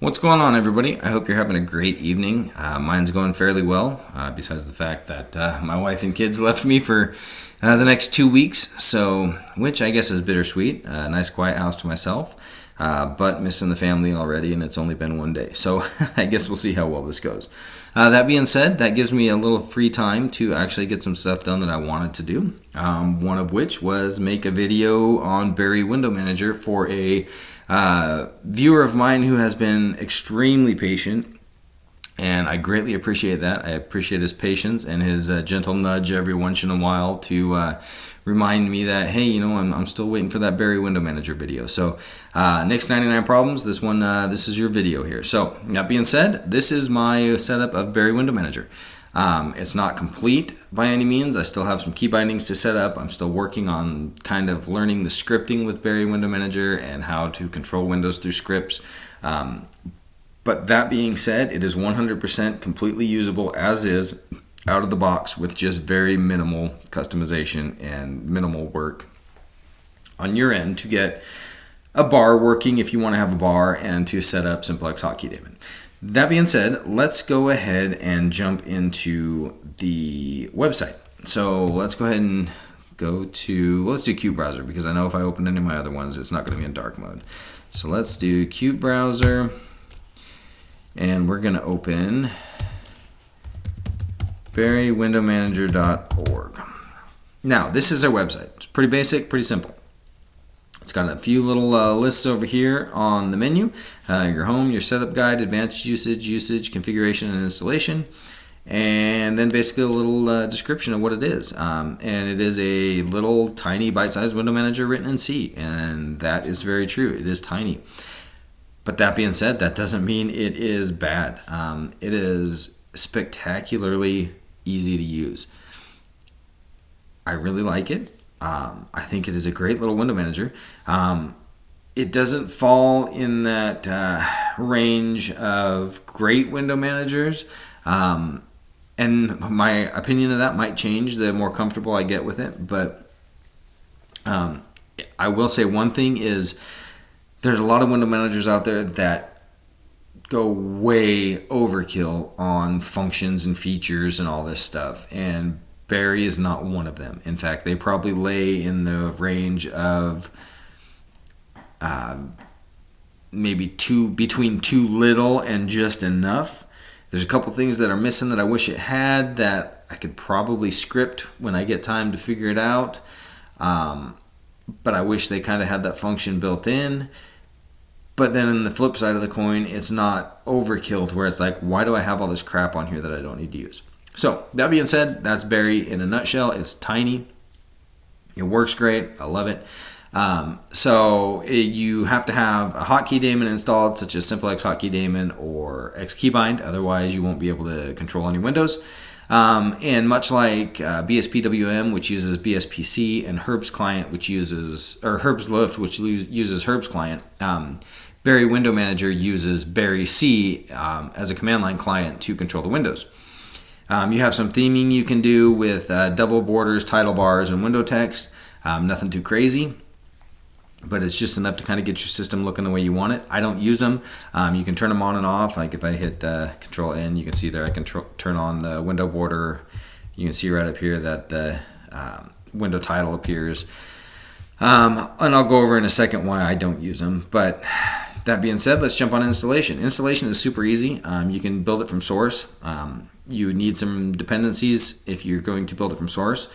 What's going on, everybody? I hope you're having a great evening. Mine's going fairly well, besides the fact that my wife and kids left me for the next 2 weeks, which I guess is bittersweet. A nice quiet house to myself, but missing the family already, and it's only been 1 day. So I guess we'll see how well this goes. That being said, that gives me a little free time to actually get some stuff done that I wanted to do. One of which was make a video on Barry Window Manager for a viewer of mine who has been extremely patient, and I greatly appreciate that. I appreciate his patience and his gentle nudge every once in a while to remind me that, hey, I'm still waiting for that Barry Window Manager video. So Nick's 99 Problems, this is your video here. So that being said, this is my setup of Barry Window Manager. It's not complete by any means. I still have some key bindings to set up. I'm still working on kind of learning the scripting with Barry Window Manager and how to control windows through scripts. But that being said, it is 100% completely usable as is, out of the box, with just very minimal customization and minimal work on your end to get a bar working if you want to have a bar and to set up Simplex Hotkey Daemon. That being said, let's go ahead and jump into the website. So let's go ahead and let's do Qt Browser, because I know if I open any of my other ones, it's not going to be in dark mode. So let's do Qt Browser, and we're going to open barrywindowmanager.org. Now, this is our website. It's pretty basic, pretty simple. It's got a few little lists over here on the menu. Your home, your setup guide, advanced usage, configuration, and installation. And then basically a little description of what it is. And it is a little tiny bite-sized window manager written in C. And that is very true. It is tiny. But that being said, that doesn't mean it is bad. It is spectacularly easy to use. I really like it. I think it is a great little window manager. It doesn't fall in that range of great window managers. And my opinion of that might change the more comfortable I get with it. But I will say one thing is, there's a lot of window managers out there that go way overkill on functions and features and all this stuff. And Barry is not one of them. In fact, they probably lay in the range of maybe between too little and just enough. There's a couple things that are missing that I wish it had that I could probably script when I get time to figure it out. But I wish they kind of had that function built in. But then on the flip side of the coin, it's not overkill to where it's like, why do I have all this crap on here that I don't need to use? So that being said, that's Barry in a nutshell. It's tiny. It works great. I love it. You have to have a hotkey daemon installed, such as Simplex Hotkey Daemon or Xkeybind. Otherwise, you won't be able to control any windows. And much like BSPWM, which uses BSPC, and Herb's client, Herb's Lift, which uses Herb's client, Barry Window Manager uses Barry C as a command line client to control the windows. You have some theming you can do with double borders, title bars, and window text. Nothing too crazy, but it's just enough to kind of get your system looking the way you want it. I don't use them. You can turn them on and off. Like if I hit Control N, you can see there I can turn on the window border. You can see right up here that the window title appears. And I'll go over in a second why I don't use them. But that being said, let's jump on installation. Installation is super easy. You can build it from source. You need some dependencies if you're going to build it from source.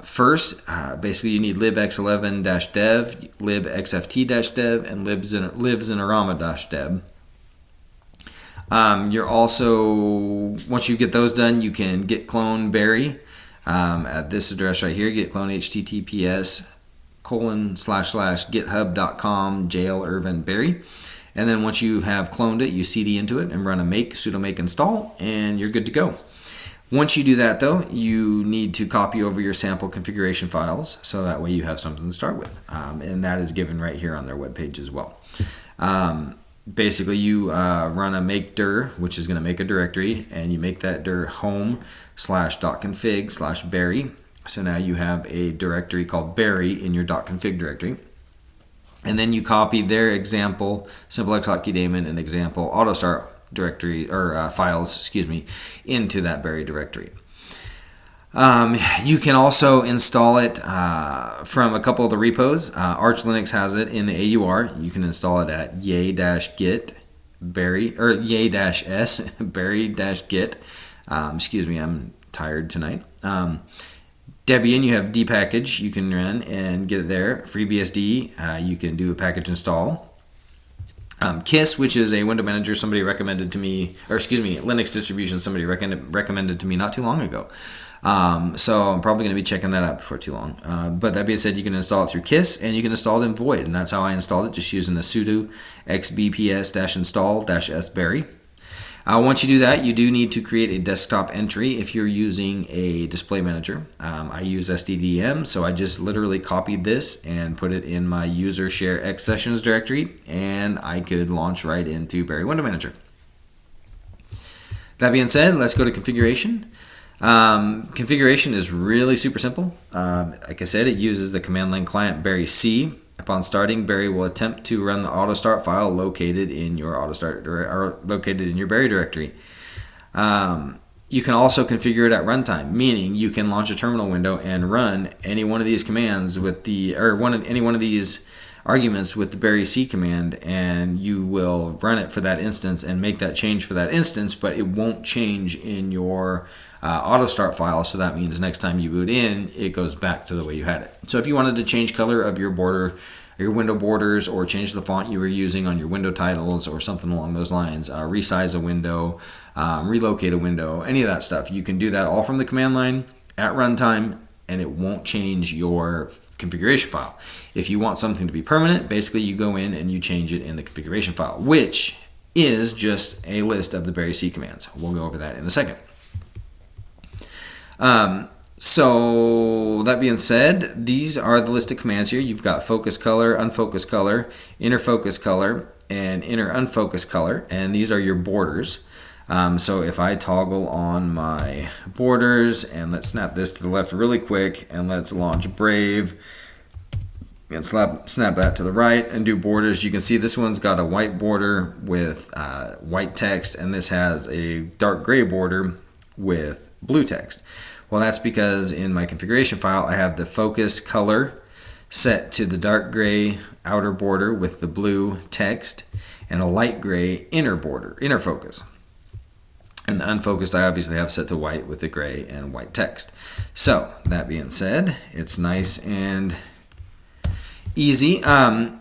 First, basically you need libx11-dev, libxft-dev, and libxinerama-dev. You're also, once you get those done, you can git clone Barry at this address right here, git clone https://github.com jail-irvin-barry. And then once you have cloned it, you cd into it and run a sudo make install, and you're good to go. Once you do that, though, you need to copy over your sample configuration files, so that way you have something to start with. And that is given right here on their webpage as well. Basically, you run a make dir, which is going to make a directory, and you make that dir home/.config/Barry. So now you have a directory called Barry in your .config directory. and then you copy their example simple X hotkey daemon and example autostart directory or files, into that Berry directory. You can also install it from a couple of the repos. Arch Linux has it in the AUR. You can install it at yay-git berry or yay-s berry-git. I'm tired tonight. Debian, you have dpackage you can run and get it there. FreeBSD, you can do a package install. KISS, which is a window manager somebody recommended to me, Linux distribution somebody recommended to me not too long ago. So I'm probably going to be checking that out before too long. But that being said, you can install it through KISS, and you can install it in Void, and that's how I installed it, just using the sudo xbps-install-sberry. Once you do that, you do need to create a desktop entry if you're using a display manager. I use SDDM, so I just literally copied this and put it in my user share X sessions directory, and I could launch right into Berry Window Manager. That being said, let's go to configuration. Configuration is really super simple. Like I said, it uses the command line client Berry C. Upon starting, Berry will attempt to run the autostart file located in your Berry directory. You can also configure it at runtime, meaning you can launch a terminal window and run any one of these commands with any one of these arguments with the Berry C command, and you will run it for that instance and make that change for that instance, but it won't change in your autostart file. So that means next time you boot in, it goes back to the way you had it. So if you wanted to change color of your border, your window borders, or change the font you were using on your window titles or something along those lines, resize a window, relocate a window, any of that stuff, you can do that all from the command line at runtime, and it won't change your configuration file. If you want something to be permanent, basically you go in and you change it in the configuration file, which is just a list of the Berry C commands. We'll go over that in a second. So that being said, these are the list of commands here. You've got focus color, unfocus color, inner focus color, and inner unfocus color, and these are your borders. So if I toggle on my borders, and let's snap this to the left really quick, and let's launch Brave, and snap that to the right and do borders, you can see this one's got a white border with white text, and this has a dark gray border with blue text. Well, that's because in my configuration file, I have the focus color set to the dark gray outer border with the blue text, and a light gray inner border, inner focus. And the unfocused I obviously have set to white with the gray and white text. So that being said, it's nice and easy.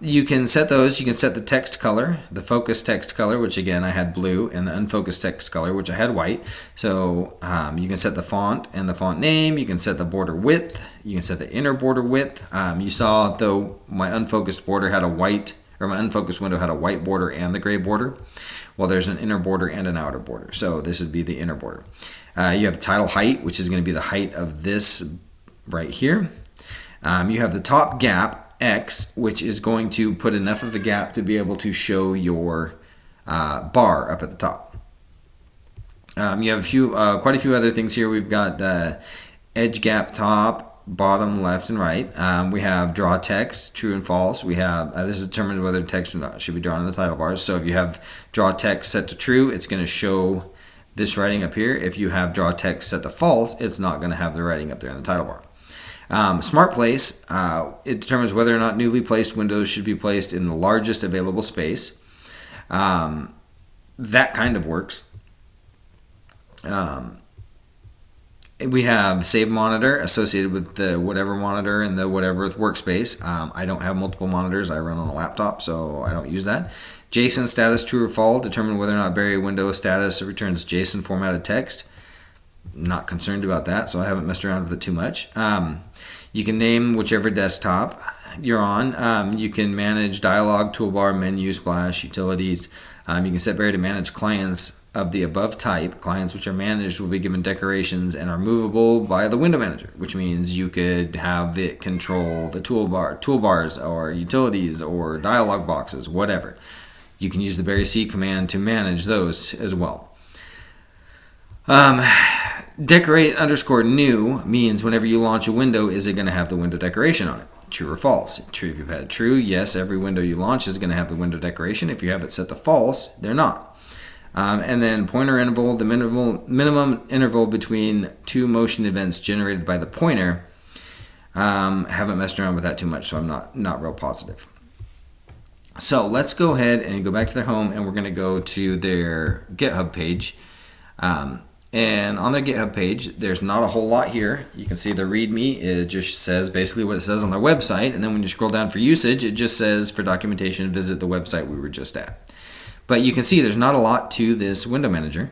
You can set those. You can set the text color, the focus text color, which again I had blue, and the unfocused text color, which I had white. So you can set the font and the font name. You can set the border width. You can set the inner border width. You saw though my unfocused border had a white, or my unfocused window had a white border and the gray border. Well, there's an inner border and an outer border. So this would be the inner border. You have the title height, which is going to be the height of this right here. You have the top gap, X, which is going to put enough of a gap to be able to show your bar up at the top. You have quite a few other things here. We've got edge gap top, bottom, left, and right. We have draw text, true and false. We have this determines whether text or not should be drawn in the title bars. So if you have draw text set to true, it's going to show this writing up here. If you have draw text set to false, it's not going to have the writing up there in the title bar. Smart place, it determines whether or not newly placed windows should be placed in the largest available space. That kind of works. We have save monitor associated with the whatever monitor and the whatever workspace. I don't have multiple monitors. I run on a laptop, so I don't use that. JSON status true or false, determine whether or not Berry window status returns JSON formatted text. Not concerned about that, so I haven't messed around with it too much. You can name whichever desktop you're on. You can manage dialog, toolbar, menu, splash, utilities. You can set Berry to manage clients of the above type. Clients which are managed will be given decorations and are movable by the window manager, which means you could have it control the toolbars or utilities or dialog boxes, whatever. You can use the Berry C command to manage those as well. Decorate _ new means whenever you launch a window, is it going to have the window decoration on it? true or false. True if you've had true, yes, every window you launch is going to have the window decoration. If you have it set to false, they're not. And then pointer interval, the minimum interval between two motion events generated by the pointer. Haven't messed around with that too much, so I'm not real positive. So let's go ahead and go back to their home, and we're going to go to their GitHub page. And on their GitHub page, there's not a whole lot here. You can see the README, it just says basically what it says on their website. And then when you scroll down for usage, it just says for documentation, visit the website we were just at. But you can see there's not a lot to this window manager.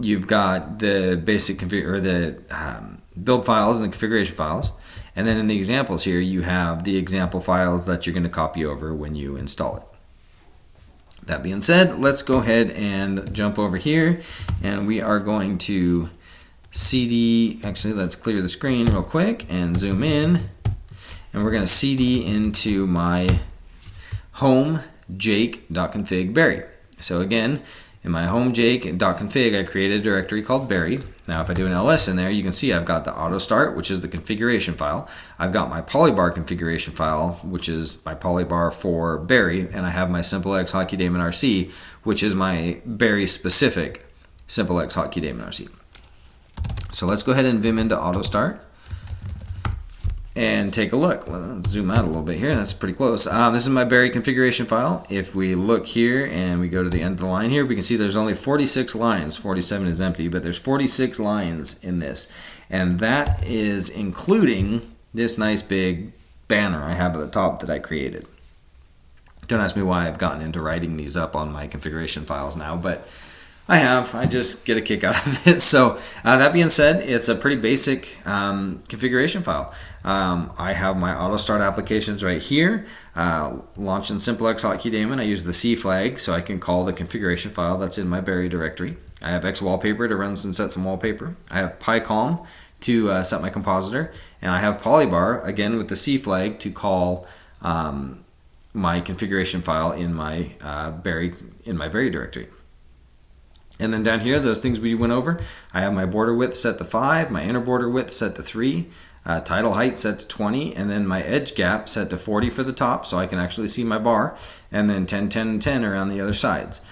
You've got the basic build files and the configuration files. And then in the examples here, you have the example files that you're going to copy over when you install it. That being said, let's go ahead and jump over here, and we are going to CD, actually let's clear the screen real quick and zoom in, and we're going to CD into my home jake.config Barry. So again, in my home jake.config, I created a directory called Barry. Now if I do an ls in there, you can see I've got the auto start, which is the configuration file. I've got my polybar configuration file, which is my polybar for Barry, and I have my SimpleX Hotkey Daemon RC, which is my Barry specific SimpleX Hotkey Daemon RC. So let's go ahead and vim into auto start and take a look. Let's zoom out a little bit here. That's pretty close. This is my Barry configuration file. If we look here and we go to the end of the line here, we can see there's only 46 lines. 47 is empty, but there's 46 lines in this. And that is including this nice big banner I have at the top that I created. Don't ask me why I've gotten into writing these up on my configuration files now, but I just get a kick out of it. So that being said, it's a pretty basic configuration file. I have my auto start applications right here. Launching SimpleX Hotkey Daemon, I use the C flag so I can call the configuration file that's in my Barry directory. I have X wallpaper to run some set some wallpaper. I have PyCalm to set my compositor, and I have Polybar again with the C flag to call my configuration file in my Barry directory. And then down here, those things we went over, I have my border width set to 5, my inner border width set to 3, title height set to 20, and then my edge gap set to 40 for the top, so I can actually see my bar, and then 10, 10, and 10 around the other sides.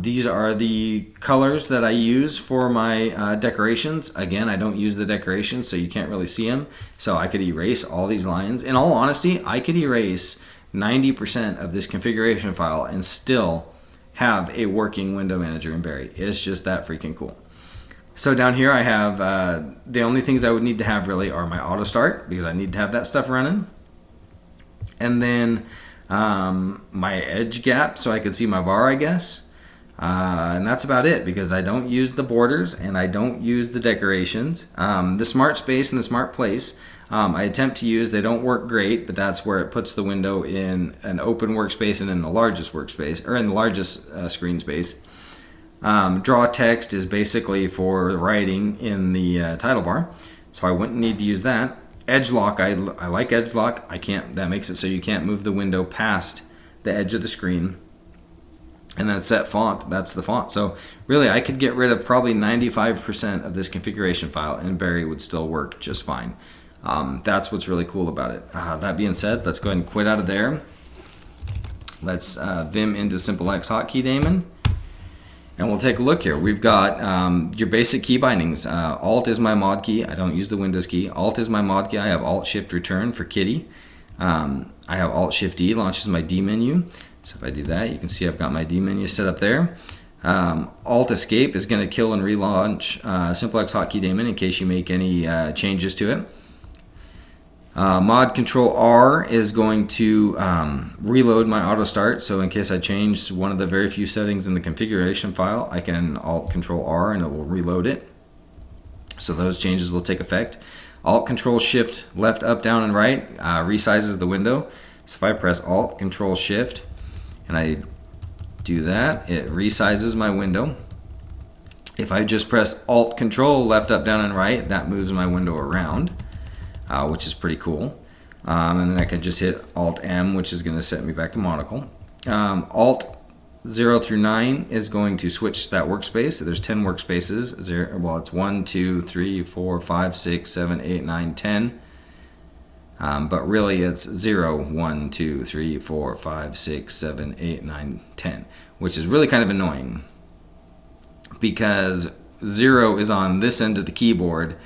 These are the colors that I use for my decorations. Again, I don't use the decorations, so you can't really see them, so I could erase all these lines. In all honesty, I could erase 90% of this configuration file and still have a working window manager in Barry. It's just that freaking cool. So down here I have the only things I would need to have really are my auto start, because I need to have that stuff running, and then my edge gap so I could see my bar, I guess, and that's about it, because I don't use the borders and I don't use the decorations. The smart space and the smart place I attempt to use. They don't work great, but that's where it puts the window in an open workspace and in the largest workspace, or in the largest screen space. Draw text is basically for writing in the title bar, so I wouldn't need to use that. Edge lock, I like edge lock. That makes it so you can't move the window past the edge of the screen. And then set font, that's the font. So really I could get rid of probably 95% of this configuration file and Barry would still work just fine. That's what's really cool about it. That being said, let's go ahead and quit out of there. Let's vim into SimpleX Hotkey Daemon, and we'll take a look here. We've got your basic key bindings. Alt is my mod key. I don't use the Windows key. Alt is my mod key. I have Alt Shift Return for Kitty. I have Alt Shift D launches my D menu. So if I do that, you can see I've got my D menu set up there. Alt Escape is going to kill and relaunch SimpleX Hotkey Daemon in case you make any changes to it. Mod Control R is going to reload my auto start, so in case I change one of the very few settings in the configuration file, I can Alt Control R and it will reload it. So those changes will take effect. Alt Control Shift left, up, down, and right resizes the window. So if I press Alt Control Shift and I do that, it resizes my window. If I just press Alt Control left, up, down, and right, that moves my window around. Which is pretty cool. And then I can just hit Alt M, which is going to set me back to monocle. Alt 0 through 9 is going to switch that workspace. So there's 10 workspaces. Well, it's 1, 2, 3, 4, 5, 6, 7, 8, 9, 10. But really it's 0, 1, 2, 3, 4, 5, 6, 7, 8, 9, 10, which is really kind of annoying because 0 is on this end of the keyboard,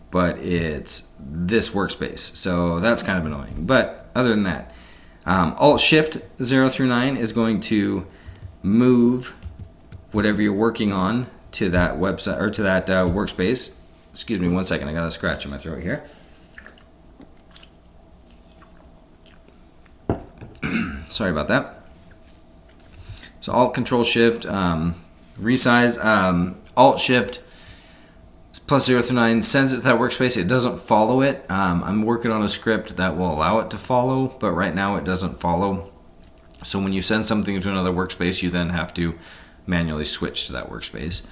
but it's this workspace. So that's kind of annoying. But other than that, Alt-Shift 0 through 9 is going to move whatever you're working on to that website or to that workspace. Excuse me one second, I got a scratch in my throat here. Sorry about that. So Alt Control Shift, resize, Alt Shift plus 0 through 9 sends it to that workspace. It doesn't follow it. I'm working on a script that will allow it to follow, but right now it doesn't follow. So when you send something to another workspace, you then have to manually switch to that workspace.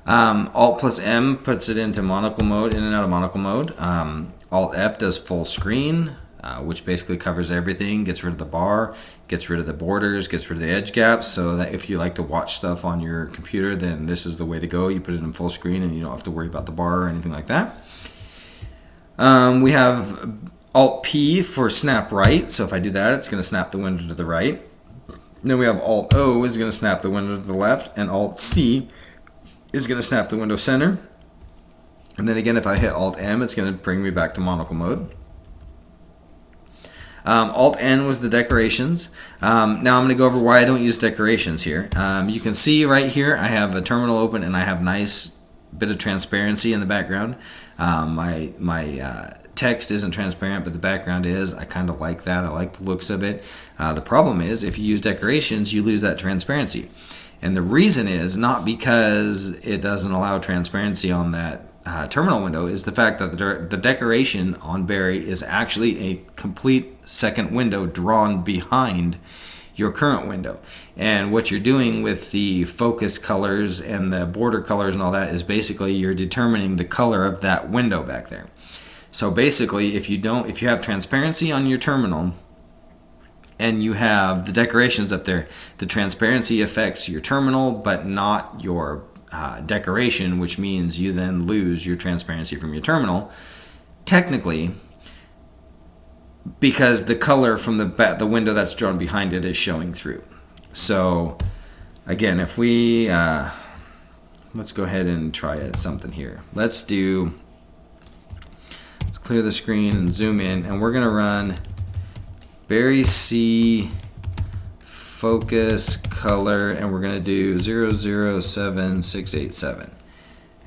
Alt plus M puts it into monocle mode, in and out of monocle mode. Alt F does full screen, which basically covers everything, gets rid of the bar, gets rid of the borders, gets rid of the edge gaps, so that if you like to watch stuff on your computer, then this is the way to go. You put it in full screen and you don't have to worry about the bar or anything like that. We have Alt P for snap right, so if I do that, it's going to snap the window to the right. Then we have Alt O is going to snap the window to the left, and Alt C is going to snap the window center. And then again, if I hit Alt M, it's going to bring me back to monocle mode. Alt N was the decorations. Now I'm going to go over why I don't use decorations here. You can see right here I have a terminal open and I have nice bit of transparency in the background. My text isn't transparent, but the background is. I kind of like that. I like the looks of it. The problem is if you use decorations, you lose that transparency. And the reason is not because it doesn't allow transparency on that terminal window, is the fact that the decoration on Barry is actually a complete second window drawn behind your current window. And what you're doing with the focus colors and the border colors and all that is basically you're determining the color of that window back there. So basically, if you have transparency on your terminal and you have the decorations up there, the transparency affects your terminal but not your decoration, which means you then lose your transparency from your terminal, technically, because the color from the window that's drawn behind it is showing through. So again, if we let's go ahead and try something here. Let's clear the screen and zoom in, and we're going to run Barry C focus color, and we're going to do 007687,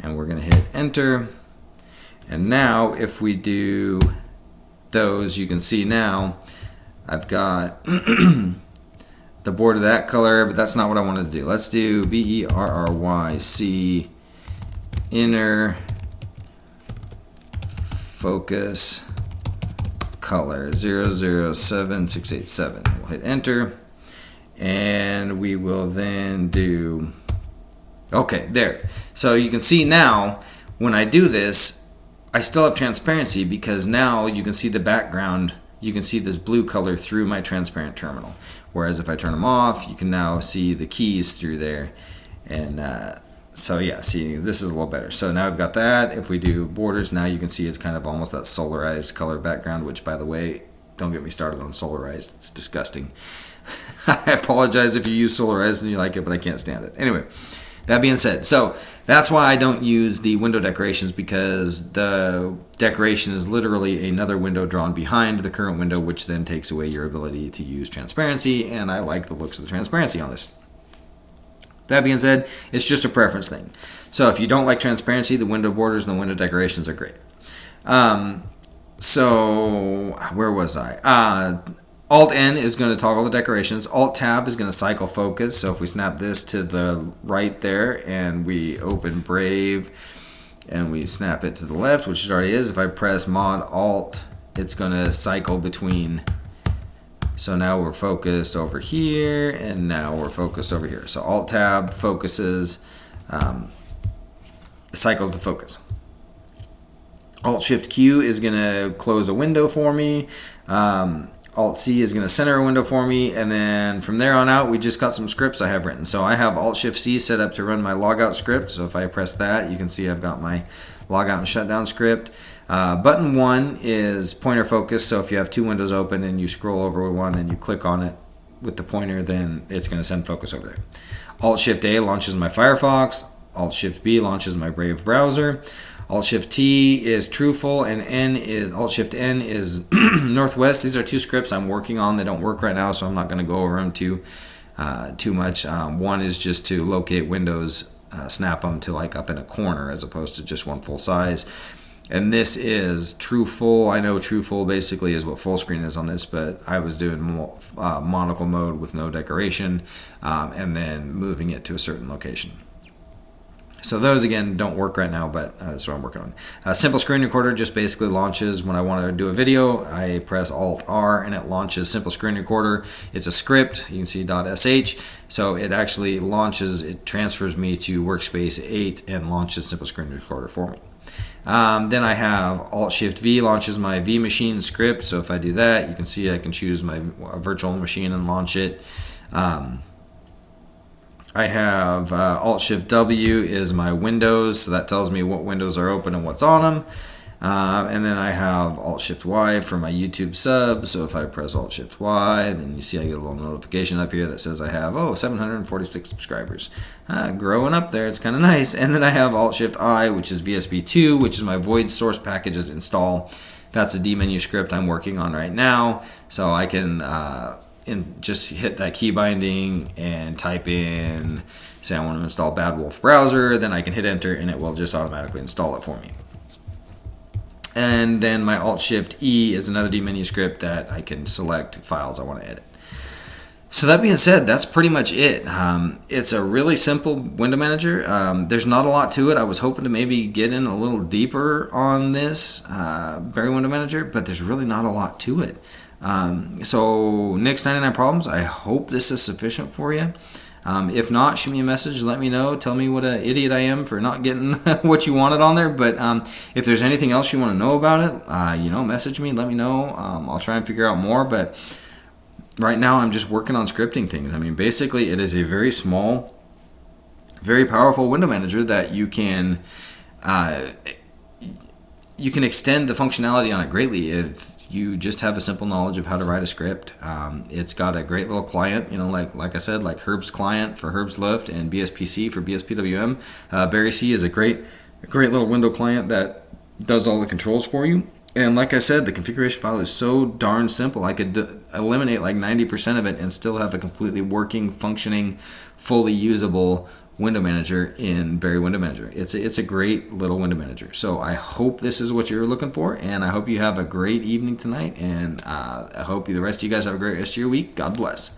and we're going to hit enter. And now if we do those, you can see now I've got the border that color, but that's not what I wanted to do. Let's do BERRYC inner focus color 007687. We'll hit enter. And we will then do, okay, there. So you can see now, when I do this, I still have transparency because now you can see the background, you can see this blue color through my transparent terminal. Whereas if I turn them off, you can now see the keys through there. And so yeah, see, this is a little better. So now I've got that. If we do borders, now you can see it's kind of almost that solarized color background, which by the way, don't get me started on solarized, it's disgusting. I apologize if you use solarized and you like it, but I can't stand it. Anyway, that being said, so that's why I don't use the window decorations, because the decoration is literally another window drawn behind the current window, which then takes away your ability to use transparency, and I like the looks of the transparency on this. That being said, it's just a preference thing. So if you don't like transparency, the window borders and the window decorations are great. So where was I? Alt-N is going to toggle the decorations. Alt-Tab is going to cycle focus. So if we snap this to the right there and we open Brave and we snap it to the left, which it already is, if I press Mod-Alt, it's going to cycle between. So now we're focused over here and now we're focused over here. So Alt-Tab focuses, cycles the focus. Alt-Shift-Q is going to close a window for me. Alt-C is going to center a window for me, and then from there on out, we just got some scripts I have written. So I have Alt-Shift-C set up to run my logout script. So if I press that, you can see I've got my logout and shutdown script. Button 1 is pointer focus, so if you have two windows open and you scroll over one and you click on it with the pointer, then it's going to send focus over there. Alt-Shift-A launches my Firefox. Alt-Shift-B launches my Brave browser. Alt-Shift-T is truthful, and Alt-Shift-N is northwest. These are two scripts I'm working on. They don't work right now, so I'm not going to go over them too much. One is just to locate windows, snap them to like up in a corner as opposed to just one full size. And this is true full. I know true full basically is what full screen is on this, but I was doing monocle mode with no decoration, and then moving it to a certain location. So those, again, don't work right now, but that's what I'm working on. Simple Screen Recorder just basically launches when I want to do a video. I press Alt-R, and it launches Simple Screen Recorder. It's a script. You can see .sh. So it actually launches, it transfers me to Workspace 8 and launches Simple Screen Recorder for me. Then I have Alt-Shift-V launches my vMachine script. So if I do that, you can see I can choose my virtual machine and launch it. I have Alt-Shift-W is my windows, so that tells me what windows are open and what's on them. And then I have Alt-Shift-Y for my YouTube sub, so if I press Alt-Shift-Y, then you see I get a little notification up here that says I have, 746 subscribers. Growing up there, it's kind of nice. And then I have Alt-Shift-I, which is VSP2, which is my void source packages install. That's a D-menu script I'm working on right now, so I can... and just hit that key binding and type in, say I want to install Bad Wolf browser, then I can hit enter and it will just automatically install it for me. And then my Alt-Shift-E is another D-menu script that I can select files I want to edit. So that being said, that's pretty much it. It's a really simple window manager. There's not a lot to it. I was hoping to maybe get in a little deeper on this Barry Window Manager, but there's really not a lot to it. So Nick's 99 Problems, I hope this is sufficient for you. If not, shoot me a message, let me know, tell me what an idiot I am for not getting what you wanted on there. But if there's anything else you want to know about it, message me, let me know. I'll try and figure out more, but right now I'm just working on scripting things. I mean, basically it is a very small, very powerful window manager that you can extend the functionality on it greatly if you just have a simple knowledge of how to write a script. It's got a great little client, like I said, like Herb's client for Herb's Lift and BSPC for BSPWM. Barry C is a great little window client that does all the controls for you. And like I said, the configuration file is so darn simple. I could eliminate like 90% of it and still have a completely working, functioning, fully usable window manager in Barry Window Manager. It's a great little window manager. So I hope this is what you're looking for, and I hope you have a great evening tonight, and I hope the rest of you guys have a great rest of your week. God bless.